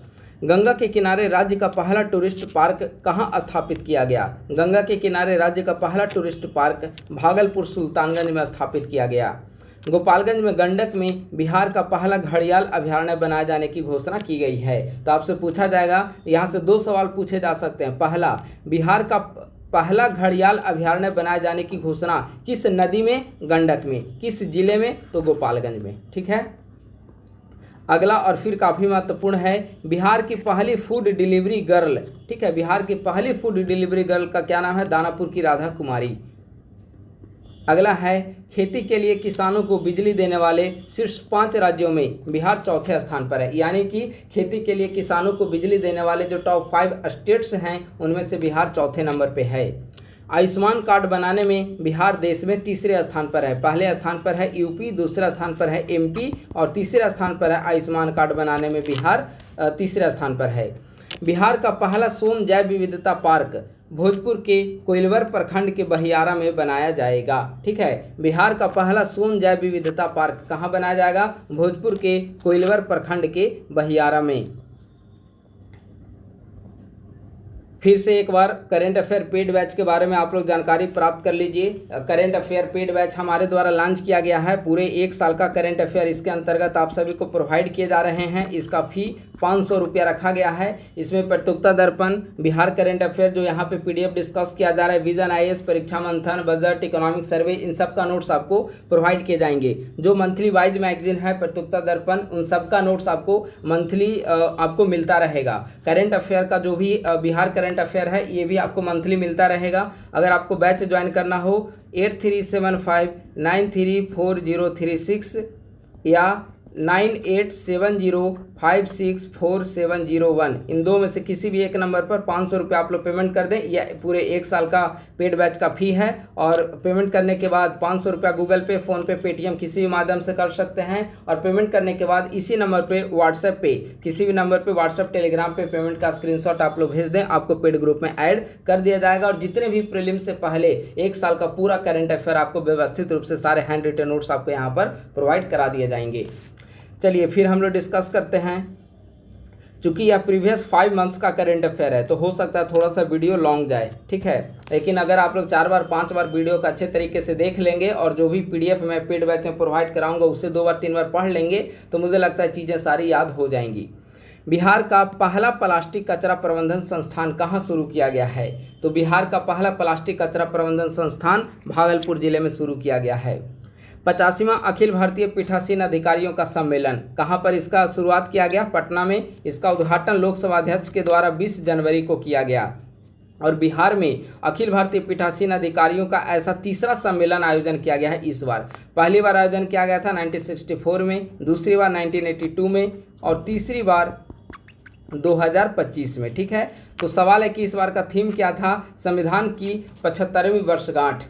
गंगा के किनारे राज्य का पहला टूरिस्ट पार्क कहाँ स्थापित किया गया? गंगा के किनारे राज्य का पहला टूरिस्ट पार्क भागलपुर सुल्तानगंज में स्थापित किया गया। गोपालगंज में गंडक में बिहार का पहला घड़ियाल अभयारण्य बनाए जाने की घोषणा की गई है। तो आपसे पूछा जाएगा, यहाँ से 2 सवाल पूछे जा सकते हैं। पहला, बिहार का पहला घड़ियाल अभयारण्य बनाए जाने की घोषणा किस नदी में? गंडक में। किस जिले में? तो गोपालगंज में। ठीक है। अगला और फिर काफ़ी महत्वपूर्ण है, बिहार की पहली फूड डिलीवरी गर्ल। ठीक है, बिहार की पहली फूड डिलीवरी गर्ल का क्या नाम है? दानापुर की राधा कुमारी। अगला है, खेती के लिए किसानों को बिजली देने वाले शीर्ष 5 राज्यों में बिहार चौथे स्थान पर है। यानी कि खेती के लिए किसानों को बिजली देने वाले जो टॉप 5 स्टेट्स हैं उनमें से बिहार चौथे नंबर पे है। आयुष्मान कार्ड बनाने में बिहार देश में तीसरे स्थान पर है। पहले स्थान पर है यूपी, दूसरा स्थान पर है एमपी और तीसरे स्थान पर है आयुष्मान कार्ड बनाने में बिहार तीसरे स्थान पर है। बिहार का पहला सोन जैव विविधता पार्क भोजपुर के कोइलवर प्रखंड के बहियारा में बनाया जाएगा। ठीक है, बिहार का पहला सोन जैव विविधता पार्क कहाँ बनाया जाएगा? भोजपुर के कोइलवर प्रखंड के बहियारा में। फिर से एक बार करेंट अफेयर पेड बैच के बारे में आप लोग जानकारी प्राप्त कर लीजिए। करेंट अफेयर पेड बैच हमारे द्वारा लॉन्च किया गया है। पूरे 1 साल का करेंट अफेयर इसके अंतर्गत आप सभी को प्रोवाइड किए जा रहे हैं। इसका फी 500 रुपया रखा गया है। इसमें प्रतियोगिता दर्पण, बिहार करेंट अफेयर जो यहाँ पे PDF डिस्कस किया जा रहा है, विजन IAS, परीक्षा मंथन, बजट, इकोनॉमिक सर्वे, इन सब का नोट्स आपको प्रोवाइड किए जाएंगे। जो मंथली वाइज मैगजीन है प्रतियोगिता दर्पण, उन सब का नोट्स आपको मंथली आपको मिलता रहेगा। करेंट अफेयर का जो भी बिहार करेंट अफेयर है ये भी आपको मंथली मिलता रहेगा। अगर आपको बैच ज्वाइन करना हो 8375934036 या 9870564701, इन दो में से किसी भी एक नंबर पर 500 रुपये आप लोग पेमेंट कर दें। यह पूरे 1 साल का पेड बैच का फी है। और पेमेंट करने के बाद 500 रुपया गूगल पे, फ़ोनपे, पेटीएम किसी भी माध्यम से कर सकते हैं। और पेमेंट करने के बाद इसी नंबर पे व्हाट्सएप पे, किसी भी नंबर पे व्हाट्सएप, टेलीग्राम पे पेमेंट का स्क्रीनशॉट आप लोग भेज दें, आपको पेड ग्रुप में ऐड कर दिया जाएगा। और जितने भी प्रीलिम से पहले 1 साल का पूरा करेंट अफेयर आपको व्यवस्थित रूप से सारे हैंड रिटन नोट्स आपको यहाँ पर प्रोवाइड करा दिए जाएंगे। चलिए फिर हम लोग डिस्कस करते हैं। चूँकि यह प्रीवियस 5 मंथ्स का करेंट अफेयर है तो हो सकता है थोड़ा सा वीडियो लॉन्ग जाए। ठीक है, लेकिन अगर आप लोग 4 बार 5 बार वीडियो का अच्छे तरीके से देख लेंगे और जो भी PDF मैं पेड बैच में प्रोवाइड कराऊंगा उससे 2 बार 3 बार पढ़ लेंगे तो मुझे लगता है चीज़ें सारी याद हो जाएंगी। बिहार का पहला प्लास्टिक कचरा प्रबंधन संस्थान कहाँ शुरू किया गया है? तो बिहार का पहला प्लास्टिक कचरा प्रबंधन संस्थान भागलपुर जिले में शुरू किया गया है। 85वां अखिल भारतीय पीठासीन अधिकारियों का सम्मेलन कहाँ पर इसका शुरुआत किया गया? पटना में। इसका उद्घाटन लोकसभा अध्यक्ष के द्वारा 20 जनवरी को किया गया। और बिहार में अखिल भारतीय पीठासीन अधिकारियों का ऐसा तीसरा सम्मेलन आयोजन किया गया है इस बार। पहली बार आयोजन किया गया था 1964 में, दूसरी बार 1982 में और तीसरी बार 2025 में। ठीक है, तो सवाल है कि इस बार का थीम क्या था? संविधान की 75वीं वर्षगांठ।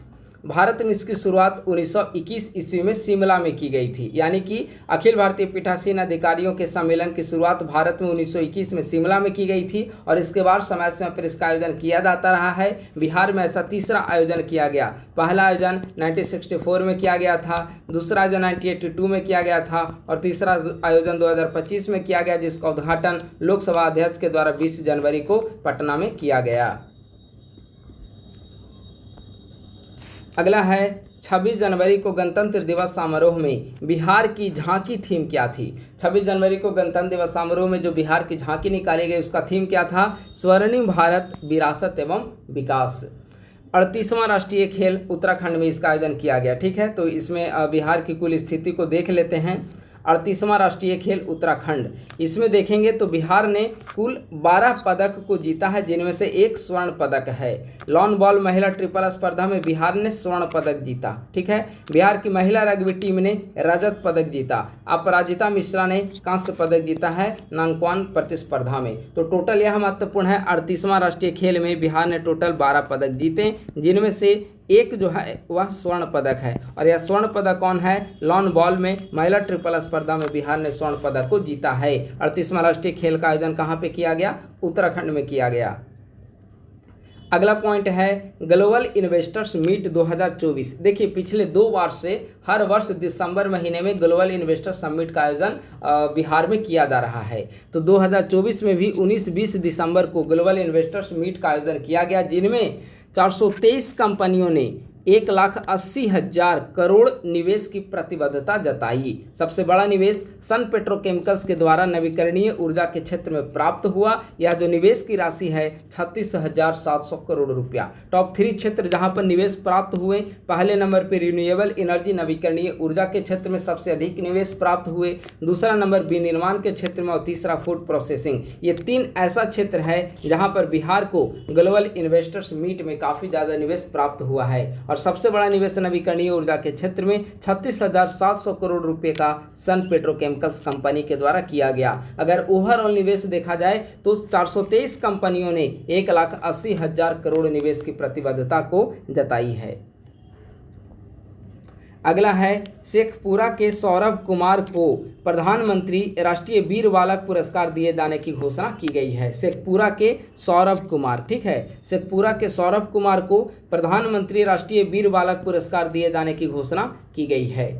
भारत में इसकी शुरुआत 1921 ईस्वी में शिमला में की गई थी। यानी कि अखिल भारतीय पीठासीन अधिकारियों के सम्मेलन की शुरुआत भारत में 1921 में शिमला में की गई थी और इसके बाद समय समय पर इसका आयोजन किया जाता रहा है। बिहार में ऐसा तीसरा आयोजन किया गया। पहला आयोजन 1964 में किया गया था, दूसरा आयोजन 1982 में किया गया था और तीसरा आयोजन 2025 में किया गया, जिसका उद्घाटन लोकसभा अध्यक्ष के द्वारा 20 जनवरी को पटना में किया गया। अगला है 26 जनवरी को गणतंत्र दिवस समारोह में बिहार की झांकी थीम क्या थी? 26 जनवरी को गणतंत्र दिवस समारोह में जो बिहार की झांकी निकाली गई उसका थीम क्या था? स्वर्णिम भारत, विरासत एवं विकास। 38वां राष्ट्रीय खेल उत्तराखंड में इसका आयोजन किया गया। ठीक है, तो इसमें बिहार की कुल स्थिति को देख लेते हैं। 38वां राष्ट्रीय खेल उत्तराखंड, इसमें देखेंगे तो बिहार ने कुल 12 पदक को जीता है, जिनमें से 1 स्वर्ण पदक है। लॉन बॉल महिला ट्रिपल स्पर्धा में बिहार ने स्वर्ण पदक जीता। ठीक है, बिहार की महिला रग्बी टीम ने रजत पदक जीता। अपराजिता मिश्रा ने कांस्य पदक जीता है नांगक्वान प्रतिस्पर्धा में। तो टोटल यह महत्वपूर्ण है, 38वां राष्ट्रीय खेल में बिहार ने टोटल 12 पदक जीते, जिनमें से 1 जो है वह स्वर्ण पदक है। और यह स्वर्ण पदक कौन है? लॉन बॉल में महिला ट्रिपल स्पर्धा में बिहार ने स्वर्ण पदक को जीता है। 38वां राष्ट्रीय खेल का आयोजन कहाँ पे किया गया? उत्तराखंड में किया गया। अगला पॉइंट है ग्लोबल इन्वेस्टर्स मीट 2024। देखिए पिछले 2 बार से हर वर्ष दिसंबर महीने में ग्लोबल इन्वेस्टर्स समिट का आयोजन बिहार में किया जा रहा है। तो 2024 में भी 19-20 दिसंबर को ग्लोबल इन्वेस्टर्स मीट का आयोजन किया गया, जिनमें 423 कंपनियों ने 1,80,000 करोड़ निवेश की प्रतिबद्धता जताई। सबसे बड़ा निवेश सन पेट्रोकेमिकल्स के द्वारा नवीकरणीय ऊर्जा के क्षेत्र में प्राप्त हुआ। यह जो निवेश की राशि है 36,700 करोड़ रुपया। टॉप 3 क्षेत्र जहां पर निवेश प्राप्त हुए, पहले नंबर पर रिन्यूएबल एनर्जी नवीकरणीय ऊर्जा के क्षेत्र में सबसे अधिक निवेश प्राप्त हुए, दूसरा नंबर विनिर्माण के क्षेत्र में और तीसरा फूड प्रोसेसिंग। ये 3 ऐसा क्षेत्र है जहां पर बिहार को ग्लोबल इन्वेस्टर्स मीट में काफ़ी ज़्यादा निवेश प्राप्त हुआ है। और सबसे बड़ा निवेश नवीकरणीय ऊर्जा के क्षेत्र में 36,700 करोड़ रुपए का सन पेट्रोकेमिकल्स कंपनी के द्वारा किया गया। अगर ओवरऑल निवेश देखा जाए तो 423 कंपनियों ने 1,80,000 करोड़ निवेश की प्रतिबद्धता को जताई है। अगला है शेखपुरा के सौरभ कुमार को प्रधानमंत्री राष्ट्रीय वीर बालक पुरस्कार दिए जाने की घोषणा की गई है। शेखपुरा के सौरभ कुमार, ठीक है, शेखपुरा के सौरभ कुमार को प्रधानमंत्री राष्ट्रीय वीर बालक पुरस्कार दिए जाने की घोषणा की गई है।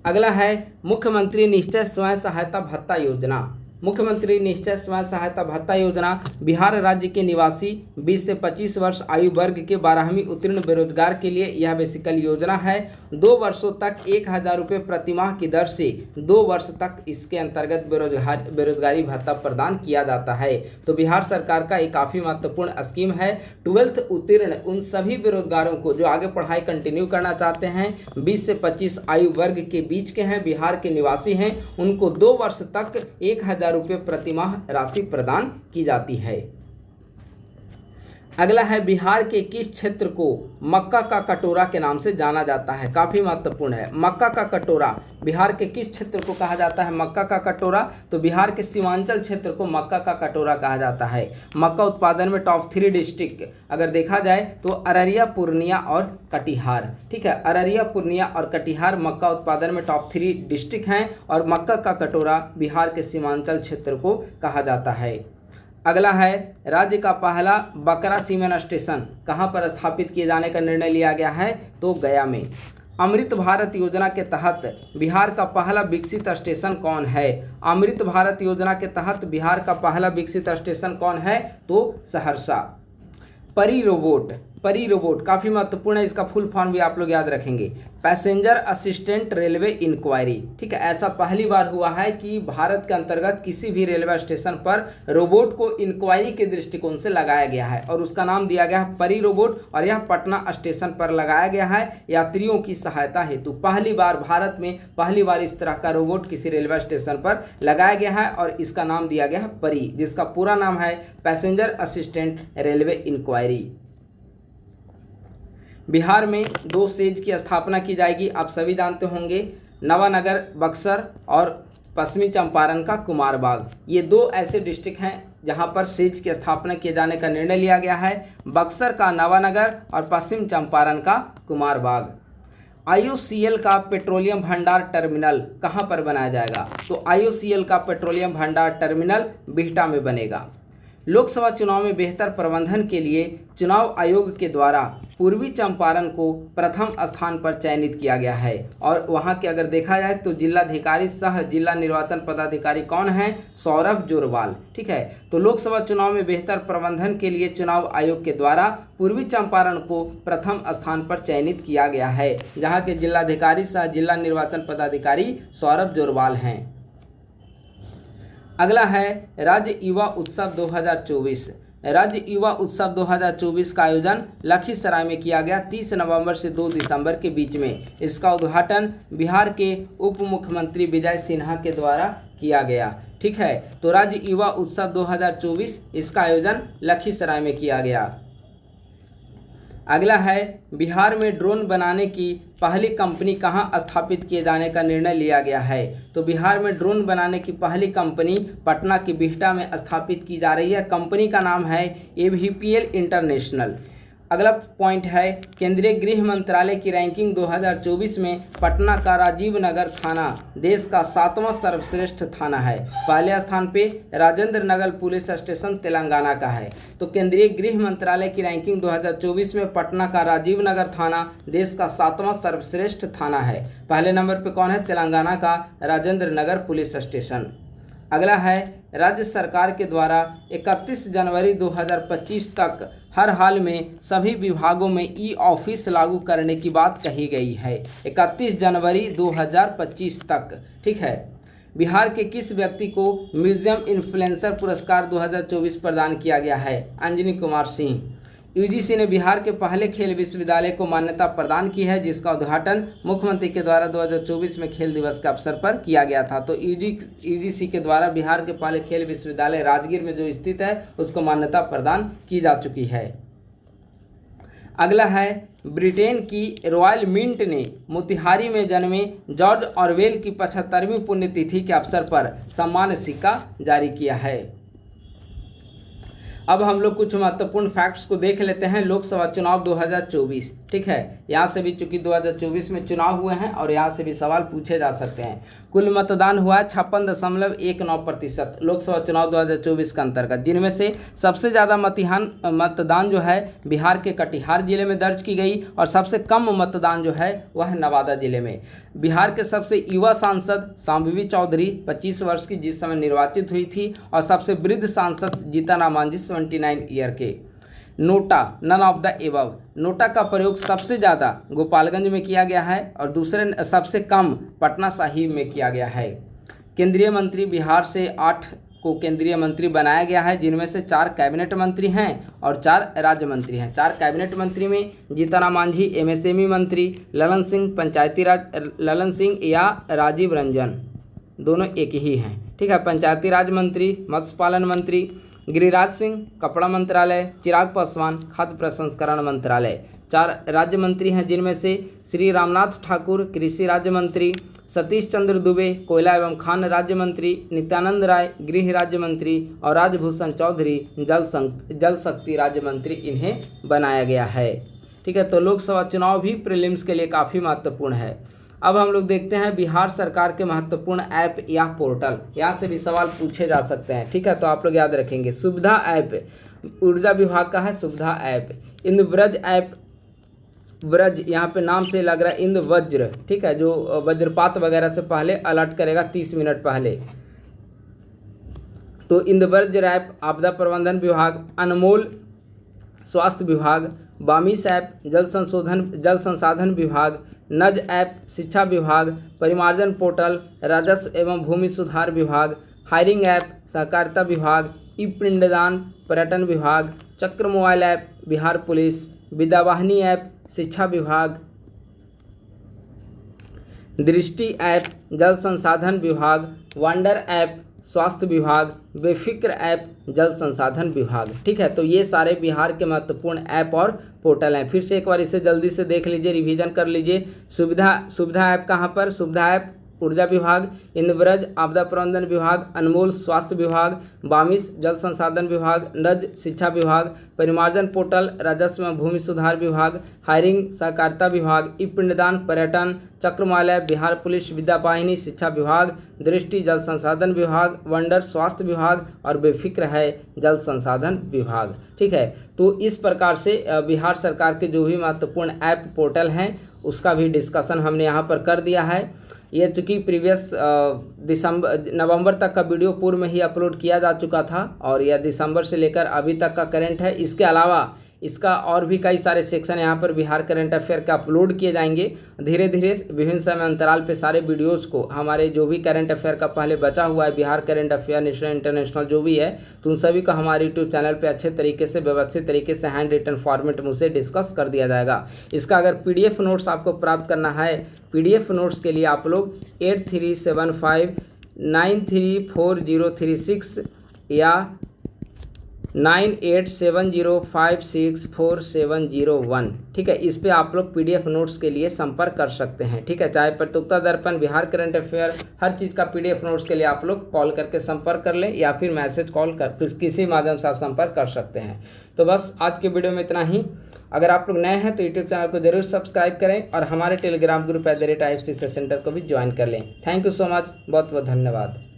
अगला है मुख्यमंत्री निश्चय स्वयं सहायता भत्ता योजना। मुख्यमंत्री निश्चय स्वयं सहायता भत्ता योजना बिहार राज्य के निवासी 20 से 25 वर्ष आयु वर्ग के 12वीं उत्तीर्ण बेरोजगार के लिए यह बेसिकल योजना है। 2 वर्षों तक 1,000 रुपये प्रतिमाह की दर से 2 वर्ष तक इसके अंतर्गत बेरोजगारी भत्ता प्रदान किया जाता है। तो बिहार सरकार का एक काफ़ी महत्वपूर्ण स्कीम है। 12th उत्तीर्ण उन सभी बेरोजगारों को जो आगे पढ़ाई कंटिन्यू करना चाहते हैं, 20 से 25 आयु वर्ग के बीच के हैं, बिहार के निवासी हैं, उनको 2 वर्ष तक 1,000 रुपये प्रतिमाह राशि प्रदान की जाती है। अगला है बिहार के किस क्षेत्र को मक्का का कटोरा के नाम से जाना जाता है। काफ़ी महत्वपूर्ण है। मक्का का कटोरा बिहार के किस क्षेत्र को कहा जाता है मक्का का कटोरा? तो बिहार के सीमांचल क्षेत्र को मक्का का कटोरा कहा जाता है। मक्का उत्पादन में टॉप 3 डिस्ट्रिक्ट अगर देखा जाए तो अररिया, पूर्णिया और कटिहार, ठीक है, अररिया, पूर्णिया और कटिहार मक्का उत्पादन में टॉप 3 डिस्ट्रिक्ट हैं और मक्का का कटोरा बिहार के सीमांचल क्षेत्र को कहा जाता है। अगला है राज्य का पहला बकरा सीमेंट स्टेशन कहां पर स्थापित किए जाने का निर्णय लिया गया है? तो गया में। अमृत भारत योजना के तहत बिहार का पहला विकसित स्टेशन कौन है? अमृत भारत योजना के तहत बिहार का पहला विकसित स्टेशन कौन है? तो सहरसा। परी रोबोट काफ़ी महत्वपूर्ण है। इसका फुल फॉर्म भी आप लोग याद रखेंगे, पैसेंजर असिस्टेंट रेलवे इंक्वायरी, ठीक है। ऐसा पहली बार हुआ है कि भारत के अंतर्गत किसी भी रेलवे स्टेशन पर रोबोट को इंक्वायरी के दृष्टिकोण से लगाया गया है और उसका नाम दिया गया है परी रोबोट और यह पटना स्टेशन पर लगाया गया है यात्रियों की सहायता हेतु। पहली बार भारत में पहली बार इस तरह का रोबोट किसी रेलवे स्टेशन पर लगाया गया है और इसका नाम दिया गया है परी, जिसका पूरा नाम है passenger assistant railway enquiry. Bihar में 2 सेज की स्थापना की जाएगी, आप सभी जानते होंगे, नवानगर बक्सर और पश्चिमी चंपारण का कुमारबाग। ये 2 ऐसे डिस्ट्रिक्ट हैं जहां पर सेज की स्थापना किए जाने का निर्णय लिया गया है, बक्सर का नवानगर और पश्चिम चंपारण का कुमारबाग। IOCL का पेट्रोलियम भंडार टर्मिनल कहां पर बनाया जाएगा? तो IOCL का पेट्रोलियम भंडार टर्मिनल बिहटा में बनेगा। लोकसभा चुनाव में बेहतर प्रबंधन के लिए चुनाव आयोग के द्वारा पूर्वी चंपारण को प्रथम स्थान पर चयनित किया गया है और वहां के अगर देखा जाए तो जिलाधिकारी सह जिला निर्वाचन पदाधिकारी कौन है? सौरभ जोरवाल, ठीक है। तो लोकसभा चुनाव में बेहतर प्रबंधन के लिए चुनाव आयोग के द्वारा पूर्वी चंपारण को प्रथम स्थान पर चयनित किया गया है, जहां के जिलाधिकारी सह जिला निर्वाचन पदाधिकारी सौरभ जोरवाल हैं। अगला है राज्य युवा उत्सव 2024। राज्य युवा उत्सव 2024 का आयोजन लखीसराय में किया गया 30 नवंबर से 2 दिसंबर के बीच में। इसका उद्घाटन बिहार के उप मुख्यमंत्री विजय सिन्हा के द्वारा किया गया, ठीक है। तो राज्य युवा उत्सव 2024 इसका आयोजन लखीसराय में किया गया। अगला है बिहार में ड्रोन बनाने की पहली कंपनी कहां स्थापित किए जाने का निर्णय लिया गया है? तो बिहार में ड्रोन बनाने की पहली कंपनी पटना के बिहटा में स्थापित की जा रही है। कंपनी का नाम है AVPL इंटरनेशनल। अगला पॉइंट है केंद्रीय गृह मंत्रालय की रैंकिंग 2024 में पटना का राजीव नगर थाना देश का 7वां सर्वश्रेष्ठ थाना है। पहले स्थान पे राजेंद्र नगर पुलिस स्टेशन तेलंगाना का है। तो केंद्रीय गृह मंत्रालय की रैंकिंग 2024 में पटना का राजीव नगर थाना देश का 7वां सर्वश्रेष्ठ थाना है। पहले नंबर पे कौन है? तेलंगाना का राजेंद्र नगर पुलिस स्टेशन। अगला है राज्य सरकार के द्वारा 31 जनवरी 2025 तक हर हाल में सभी विभागों में ई ऑफिस लागू करने की बात कही गई है। 31 जनवरी 2025 तक, ठीक है। बिहार के किस व्यक्ति को म्यूजियम इन्फ्लुएंसर पुरस्कार 2024 प्रदान किया गया है? अंजनी कुमार सिंह। यूजीसी ने बिहार के पहले खेल विश्वविद्यालय को मान्यता प्रदान की है, जिसका उद्घाटन मुख्यमंत्री के द्वारा 2024 में खेल दिवस के अवसर पर किया गया था। तो यूजीसी के द्वारा बिहार के पहले खेल विश्वविद्यालय राजगीर में जो स्थित है उसको मान्यता प्रदान की जा चुकी है। अगला है, ब्रिटेन की रॉयल मिंट ने मोतिहारी में जन्मे जॉर्ज ऑरवेल की 75वीं पुण्यतिथि के अवसर पर सम्मान सिक्का जारी किया है। अब हम लोग कुछ महत्वपूर्ण फैक्ट्स को देख लेते हैं। लोकसभा चुनाव 2024, ठीक है। यहाँ से भी चूंकि 2024 में चुनाव हुए हैं और यहाँ से भी सवाल पूछे जा सकते हैं। कुल मतदान हुआ 56.19% लोकसभा चुनाव 2024 के अंतर्गत, जिनमें से सबसे ज़्यादा मतदान जो है बिहार के कटिहार जिले में दर्ज की गई और सबसे कम मतदान जो है वह नवादा जिले में। बिहार के सबसे युवा सांसद सांबवी चौधरी 25 वर्ष की जिस समय निर्वाचित हुई थी, और सबसे वृद्ध सांसद जीतन मांझी 79 ईयर के। NOTA, none of the above. NOTA का प्रयोग सबसे ज़्यादा गोपालगंज में किया गया है और दूसरे सबसे कम पटना साहिब में किया गया है। केंद्रीय मंत्री, बिहार से 8 को केंद्रीय मंत्री बनाया गया है, जिनमें से 4 कैबिनेट मंत्री हैं और 4 राज्य मंत्री हैं। 4 कैबिनेट मंत्री में जीतन मांझी एमएसएमई मंत्री, ललन सिंह पंचायती राज, ललन सिंह या राजीव रंजन दोनों एक ही हैं, ठीक है। पंचायती राज मंत्री, मत्स्य पालन मंत्री गिरिराज सिंह कपड़ा मंत्रालय, चिराग पासवान खाद्य प्रसंस्करण मंत्रालय। 4 राज्य मंत्री हैं, जिनमें से श्री रामनाथ ठाकुर कृषि राज्य मंत्री, सतीश चंद्र दुबे कोयला एवं खान राज्य मंत्री, नित्यानंद राय गृह राज्य मंत्री और राजभूषण चौधरी जल शक्ति राज्य मंत्री इन्हें बनाया गया है, ठीक है। तो लोकसभा चुनाव भी प्रीलिम्स के लिए काफ़ी महत्वपूर्ण है। अब हम लोग देखते हैं बिहार सरकार के महत्वपूर्ण ऐप या पोर्टल, यहाँ से भी सवाल पूछे जा सकते हैं, ठीक है। तो आप लोग याद रखेंगे। सुविधा ऐप ऊर्जा विभाग का है, सुविधा ऐप। इंद्रव्रज ऐप, व्रज यहाँ पे नाम से लग रहा है इंद्र वज्र, ठीक है, जो वज्रपात वगैरह से पहले अलर्ट करेगा 30 मिनट पहले। तो इंद्रव्रज ऐप आपदा प्रबंधन विभाग, अनमोल स्वास्थ्य विभाग, बामिस ऐप जल संसाधन विभाग, नज ऐप शिक्षा विभाग, परिमार्जन पोर्टल राजस्व एवं भूमि सुधार विभाग, हायरिंग ऐप सहकारिता विभाग, ई पिंडदान पर्यटन विभाग, Chakra mobile app Bihar police, Vidyavahini app शिक्षा विभाग, दृष्टि ऐप जल संसाधन विभाग, वंडर ऐप स्वास्थ्य विभाग, बेफिक्र ऐप जल संसाधन विभाग, ठीक है। तो ये सारे बिहार के महत्वपूर्ण ऐप और पोर्टल हैं। फिर से एक बार इसे जल्दी से देख लीजिए, रिवीजन कर लीजिए। सुविधा ऐप कहाँ पर? सुविधा ऐप ऊर्जा विभाग, इंद्रव्रज आपदा प्रबंधन विभाग, अनमोल स्वास्थ्य विभाग, बामिस जल संसाधन विभाग, नज शिक्षा विभाग, परिमार्जन पोर्टल राजस्व एवं भूमि सुधार विभाग, हायरिंग सहकारिता विभाग, ई पिंडदान पर्यटन, चक्रमालय बिहार पुलिस, विद्यावाहिनी शिक्षा विभाग, दृष्टि जल संसाधन विभाग, वंडर स्वास्थ्य विभाग और बेफिक्र है जल संसाधन विभाग, ठीक है। तो इस प्रकार से बिहार सरकार के जो भी महत्वपूर्ण ऐप पोर्टल हैं उसका भी डिस्कशन हमने यहाँ पर कर दिया है। ये चूँकि प्रीवियस नवंबर तक का वीडियो पूर्व में ही अपलोड किया जा चुका था और यह दिसंबर से लेकर अभी तक का करंट है। इसके अलावा इसका और भी कई सारे सेक्शन यहाँ पर बिहार करंट अफेयर का अपलोड किए जाएंगे। धीरे धीरे विभिन्न समय अंतराल पे सारे वीडियोस को हमारे जो भी करंट अफेयर का पहले बचा हुआ है, Bihar current affair national international जो भी है, तो उन सभी को हमारे यूट्यूब चैनल पे अच्छे तरीके से व्यवस्थित तरीके से हैंड रिटन फॉर्मेट में उसे डिस्कस कर दिया जाएगा। इसका अगर PDF नोट्स आपको प्राप्त करना है, PDF नोट्स के लिए आप लोग 8375934036 या 9870564701, ठीक है, इस पे आप लोग PDF नोट्स के लिए संपर्क कर सकते हैं, ठीक है। चाहे प्रतियोगिता दर्पण, बिहार करंट अफेयर, हर चीज़ का PDF नोट्स के लिए आप लोग कॉल करके संपर्क कर लें या फिर मैसेज कॉल कर किसी माध्यम से आप संपर्क कर सकते हैं। तो बस आज के वीडियो में इतना ही। अगर आप लोग नए हैं तो यूट्यूब चैनल को जरूर सब्सक्राइब करें और हमारे टेलीग्राम ग्रुप @ISPC सेंटर को भी ज्वाइन कर लें। थैंक यू सो मच, बहुत बहुत धन्यवाद।